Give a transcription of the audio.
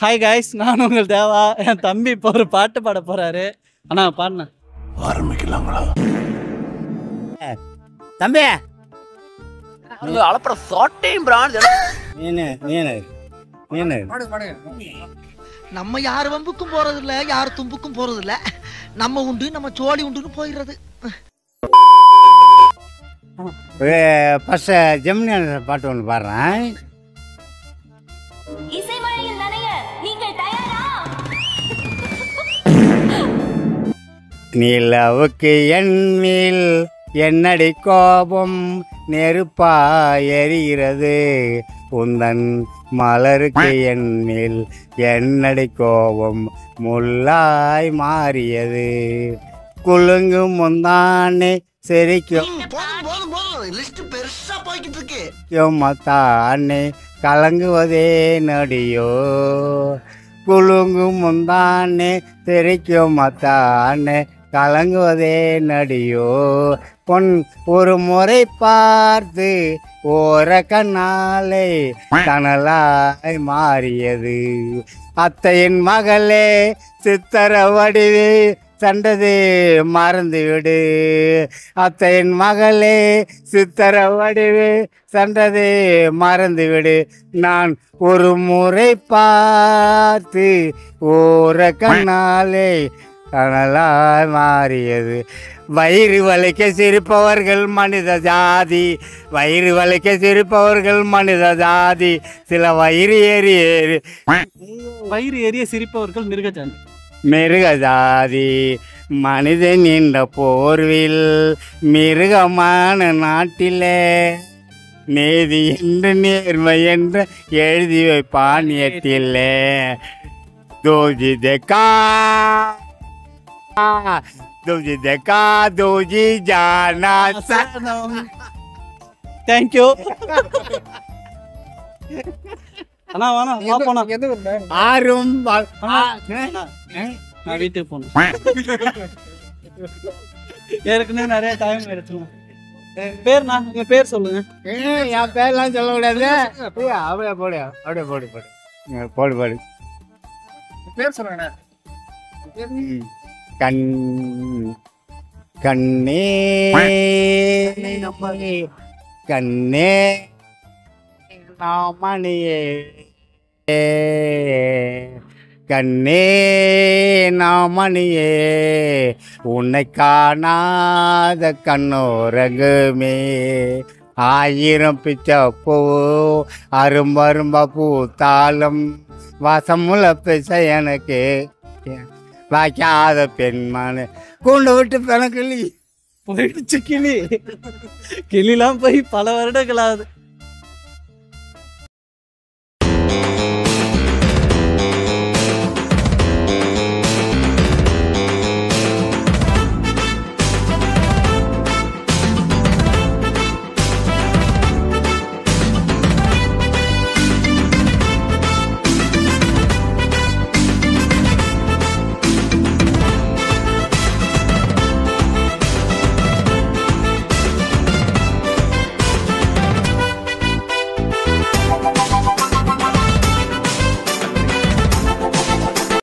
Hi guys, நான் உங்கள் தேவா. என் தம்பி இப்போ ஒரு பாட்டு பாட போறாரு. அண்ணா பாடுண்ணா. ஆரம்பிக்கலாங்களா தம்பி? அலப்புற சாட்டையும் பிரான் நம்ம யார் வம்புக்கும் போறது இல்ல, யார் தும்புக்கும் போறது இல்ல. நம்ம உண்டு, நம்ம சோழி உண்டுன்னு போயிடுறது. ஃபர்ஸ்ட் ஜெமினி பாட்டு ஒன்று பாடுறேன். நிலவுக்கு எண்ணில் என்னடி கோபம் நெருப்பாய் எரிகிறது, உந்தன் மலருக்கு எண்ணில் என்னடி கோபம் முள்ளாய் மாறியது, குலுங்கும் முந்தானே சிரிக்கும் பெருசா போய்கிட்டு இருக்கு. மத்தானே கலங்குவதே நடியோ, குலுங்கும் முந்தானே சிரிக்கும் மத்தானே கலங்குவதே நடியோ, பொன் ஒரு முறை பார்த்து ஓர கண்ணாலே கனலாய் மாறியது, அத்தையின் மகளே சித்தர வடிவே சண்டதே மறந்துவிடு, அத்தையின் மகளே சித்தர வடிவே சண்டதே மறந்துவிடு, நான் ஒரு முறை பார்த்து ஓர கண்ணாலே கனலாய் மாறியது, வயிறு வலிக்க சிரிப்பவர்கள் மனித ஜாதி, வயிறு வலிக்க சிரிப்பவர்கள் மனித ஜாதி, சில வயிறு ஏறிய சிரிப்பவர்கள் மிருகஜாதி. மிருகஜாதி மனிதன் என்ற போர்வில் மிருகமான நாட்டிலே நீதி என்று நேர்மை என்று எழுதி வைப்பான் எட்டிலே, தோஜி தேக்கா தோஜி தேக்கா தோஜி ஜானா. தேங்க்யூ அண்ணா. வேணா போனா ஆறும் நான் வீட்டுக்கு போனேன். ஏற்கனவே நிறைய டைம் எடுத்துங்க. பேர்ண்ணா, உங்க பேர் சொல்லுங்க. என் பேர்லாம் சொல்ல கூடாது. அப்படியே போடு, அப்படியே போடு போடு போடு போடு பேர் சொல்லுங்க. கண் கண்ணே கண்ணே நாமணியே கண்ணே நாமணியே உன்னை காணாத கண்ணோரங்குமே, ஆயிரம் பிச்சப்பூ அரும்பரும்ப பூத்தாலும் வாசமுள்ள பிசை எனக்கு வாய்க்காத பெண்மானு கூண்டு விட்டு பெணக்கிளி போயிடுச்சு. கிளிலாம் போய் பல வருடங்கள் ஆகுது.